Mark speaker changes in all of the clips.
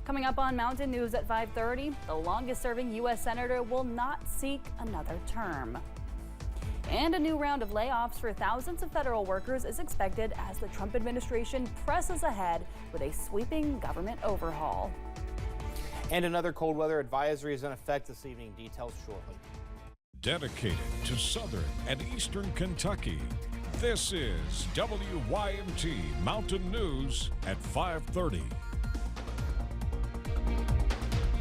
Speaker 1: Coming up on Mountain News at 5:30, the longest-serving U.S. senator will not seek another term. And a new round of layoffs for thousands of federal workers is expected as the Trump administration presses ahead with a sweeping government overhaul.
Speaker 2: And another cold weather advisory is in effect this evening. Details shortly.
Speaker 3: Dedicated to southern and eastern Kentucky, this is WYMT Mountain News at 5:30.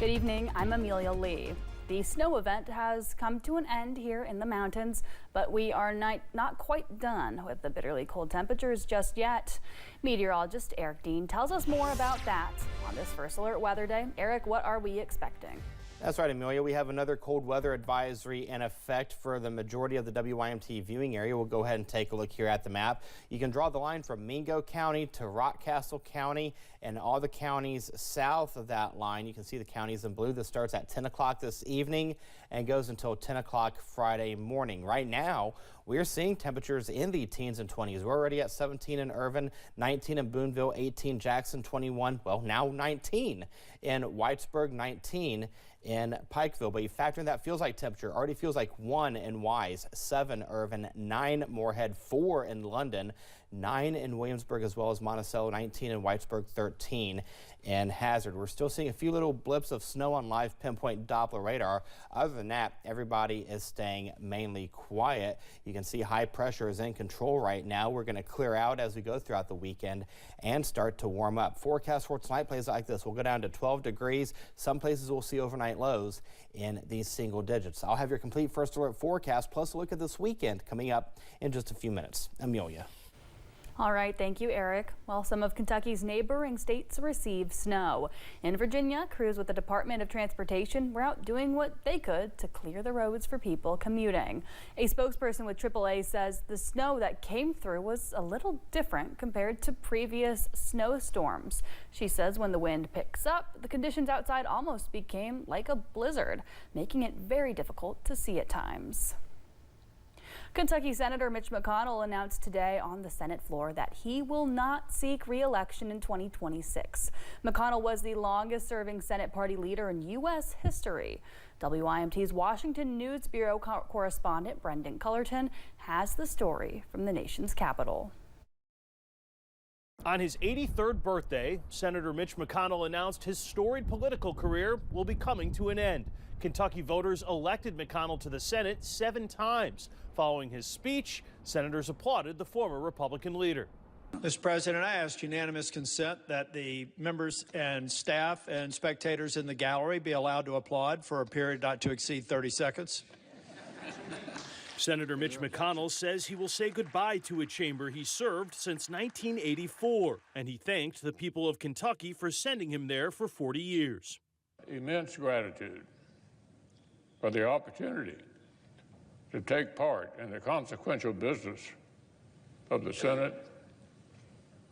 Speaker 1: Good evening, I'm Amelia Lee. The snow event has come to an end here in the mountains, but we are not quite done with the bitterly cold temperatures just yet. Meteorologist Eric Dean tells us more about that on this First Alert Weather Day. Eric, what are we expecting?
Speaker 2: That's right, Amelia. We have another cold weather advisory in effect for the majority of the WYMT viewing area. We'll go ahead and take a look here at the map. You can draw the line from Mingo County to Rockcastle County and all the counties south of that line. You can see the counties in blue. This starts at 10 o'clock this evening and goes until 10 o'clock Friday morning. Right now, we're seeing temperatures in the teens and 20s. We're already at 17 in Irvin, 19 in Boonville, 18 Jackson, 21, well, now 19 in Whitesburg, 19 in Pikeville. But you factor in that feels like temperature, already feels like 1 in Wise, 7 Irvin, 9 Moorhead, 4 in London, 9 in Williamsburg, as well as Monticello, 19 in Whitesburg, 13 in Hazard. We're still seeing a few little blips of snow on live pinpoint Doppler radar. Other than that, everybody is staying mainly quiet. You can see high pressure is in control right now. We're going to clear out as we go throughout the weekend and start to warm up. Forecast for tonight plays like this. We'll go down to 12 degrees. Some places we'll see overnight lows in these single digits. I'll have your complete First Alert forecast plus a look at this weekend coming up in just a few minutes. Amelia.
Speaker 1: All right, thank you, Eric. Well, some of Kentucky's neighboring states receive snow. In Virginia, crews with the Department of Transportation were out doing what they could to clear the roads for people commuting. A spokesperson with AAA says the snow that came through was a little different compared to previous snowstorms. She says when the wind picks up, the conditions outside almost became like a blizzard, making it very difficult to see at times. Kentucky Senator Mitch McConnell announced today on the Senate floor that he will not seek re-election in 2026. McConnell was the longest-serving Senate party leader in U.S. history. WYMT's Washington News Bureau correspondent Brendan Cullerton has the story from the nation's capital.
Speaker 4: On his 83rd birthday, Senator Mitch McConnell announced his storied political career will be coming to an end. Kentucky voters elected McConnell to the Senate 7 times. Following his speech, senators applauded the former Republican leader.
Speaker 5: Mr. President, I ask unanimous consent that the members and staff and spectators in the gallery be allowed to applaud for a period not to exceed 30 seconds.
Speaker 4: Senator Mitch McConnell says he will say goodbye to a chamber he served since 1984, and he thanked the people of Kentucky for sending him there for 40 years.
Speaker 6: Immense gratitude for the opportunity to take part in the consequential business of the Senate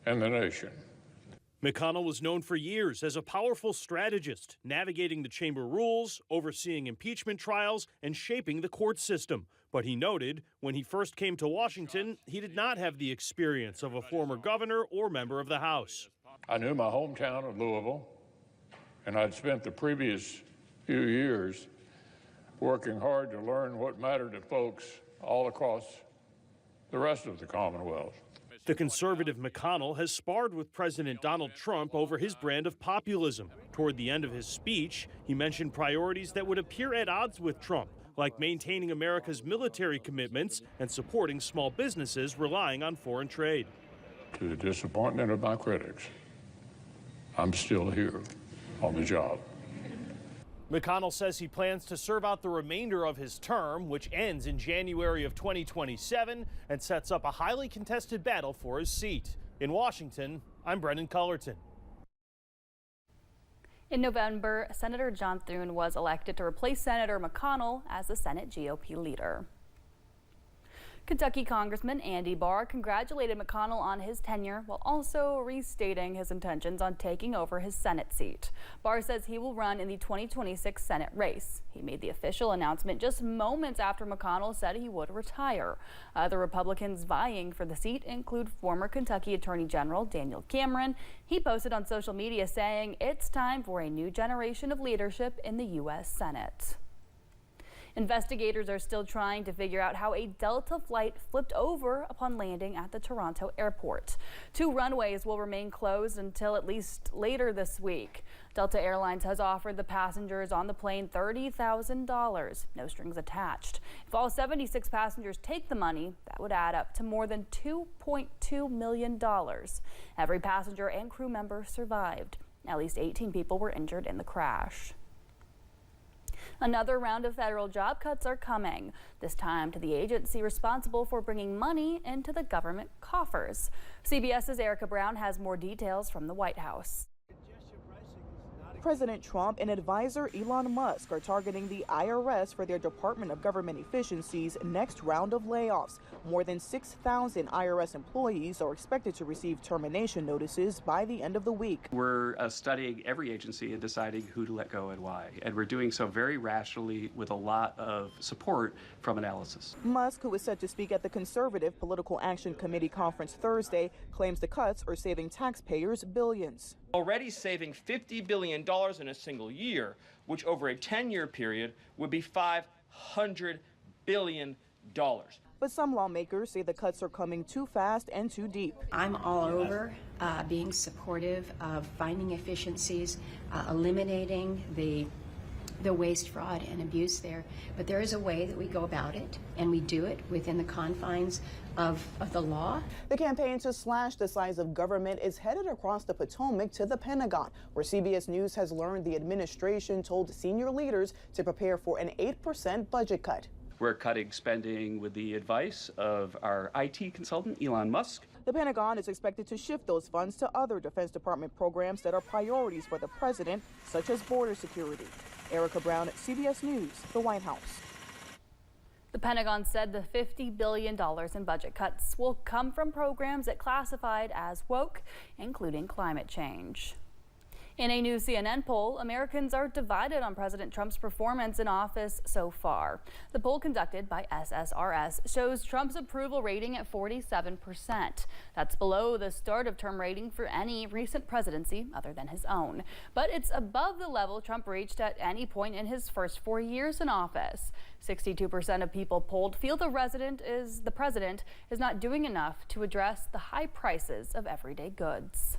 Speaker 6: and the nation.
Speaker 4: McConnell was known for years as a powerful strategist, navigating the chamber rules, overseeing impeachment trials, and shaping the court system. But he noted when he first came to Washington, he did not have the experience of a former governor or member of the House.
Speaker 6: I knew my hometown of Louisville, and I'd spent the previous few years working hard to learn what mattered to folks all across the rest of the Commonwealth.
Speaker 4: The conservative McConnell has sparred with President Donald Trump over his brand of populism. Toward the end of his speech, he mentioned priorities that would appear at odds with Trump, like maintaining America's military commitments and supporting small businesses relying on foreign trade.
Speaker 6: To the disappointment of my critics, I'm still here on the job.
Speaker 4: McConnell says he plans to serve out the remainder of his term, which ends in January of 2027, and sets up a highly contested battle for his seat. In Washington, I'm Brendan Cullerton.
Speaker 1: In November, Senator John Thune was elected to replace Senator McConnell as the Senate GOP leader. Kentucky Congressman Andy Barr congratulated McConnell on his tenure while also restating his intentions on taking over his Senate seat. Barr says he will run in the 2026 Senate race. He made the official announcement just moments after McConnell said he would retire. Other Republicans vying for the seat include former Kentucky Attorney General Daniel Cameron. He posted on social media saying it's time for a new generation of leadership in the U.S. Senate. Investigators are still trying to figure out how a Delta flight flipped over upon landing at the Toronto airport. 2 runways will remain closed until at least later this week. Delta Airlines has offered the passengers on the plane $30,000, no strings attached. If all 76 passengers take the money, that would add up to more than $2.2 million. Every passenger and crew member survived. At least 18 people were injured in the crash. Another round of federal job cuts are coming, this time to the agency responsible for bringing money into the government coffers. CBS's Erica Brown has more details from the White House.
Speaker 7: President Trump and advisor Elon Musk are targeting the IRS for their Department of Government Efficiency's next round of layoffs. More than 6,000 IRS employees are expected to receive termination notices by the end of the week.
Speaker 8: We're studying every agency and deciding who to let go and why. And we're doing so very rationally with a lot of support from analysis.
Speaker 7: Musk, who is set to speak at the Conservative Political Action Committee conference Thursday, claims the cuts are saving taxpayers billions.
Speaker 9: Already saving $50 billion in a single year, which over a 10-year period would be $500 billion.
Speaker 7: But some lawmakers say the cuts are coming too fast and too deep.
Speaker 10: I'm all over being supportive of finding efficiencies, eliminating the waste, fraud, and abuse there. But there is a way that we go about it, and we do it within the confines of the law.
Speaker 7: The campaign to slash the size of government is headed across the Potomac to the Pentagon, where CBS News has learned the administration told senior leaders to prepare for an 8% budget cut.
Speaker 8: We're cutting spending with the advice of our IT consultant, Elon Musk.
Speaker 7: The Pentagon is expected to shift those funds to other Defense Department programs that are priorities for the president, such as border security. Erica Brown, CBS News, the White House.
Speaker 1: The Pentagon said the $50 billion in budget cuts will come from programs it classified as woke, including climate change. In a new CNN poll, Americans are divided on President Trump's performance in office so far. The poll conducted by SSRS shows Trump's approval rating at 47%. That's below the start-of-term rating for any recent presidency other than his own. But it's above the level Trump reached at any point in his first 4 years in office. 62% of people polled feel the president is not doing enough to address the high prices of everyday goods.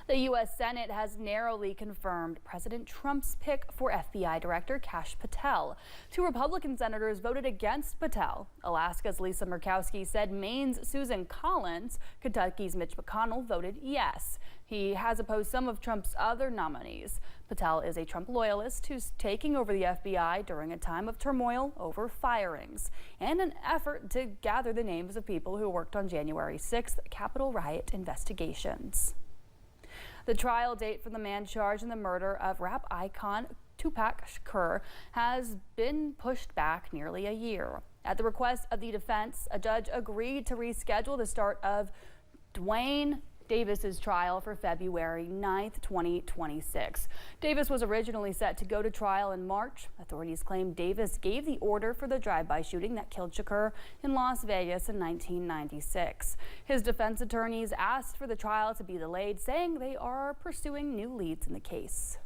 Speaker 1: The U.S. Senate has narrowly confirmed President Trump's pick for FBI Director Kash Patel. 2 Republican senators voted against Patel. Alaska's Lisa Murkowski said Maine's Susan Collins, Kentucky's Mitch McConnell voted yes. He has opposed some of Trump's other nominees. Patel is a Trump loyalist who's taking over the FBI during a time of turmoil over firings and an effort to gather the names of people who worked on January 6th Capitol riot investigations. The trial date for the man charged in the murder of rap icon Tupac Shakur has been pushed back nearly a year. At the request of the defense, a judge agreed to reschedule the start of Dwayne Davis's trial for February 9th, 2026. Davis was originally set to go to trial in March. Authorities claim Davis gave the order for the drive-by shooting that killed Shakur in Las Vegas in 1996. His defense attorneys asked for the trial to be delayed, saying they are pursuing new leads in the case.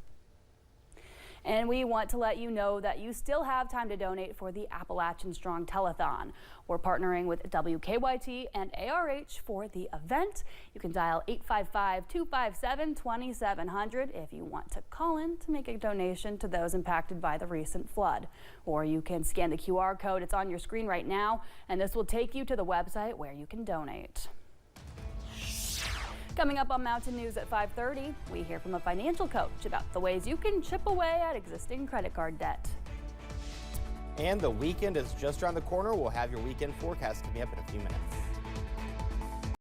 Speaker 1: And we want to let you know that you still have time to donate for the Appalachian Strong Telethon. We're partnering with WKYT and ARH for the event. You can dial 855-257-2700 if you want to call in to make a donation to those impacted by the recent flood. Or you can scan the QR code. It's on your screen right now, and this will take you to the website where you can donate. Coming up on Mountain News at 5:30, we hear from a financial coach about the ways you can chip away at existing credit card debt.
Speaker 2: And the weekend is just around the corner. We'll have your weekend forecast coming up in a few minutes.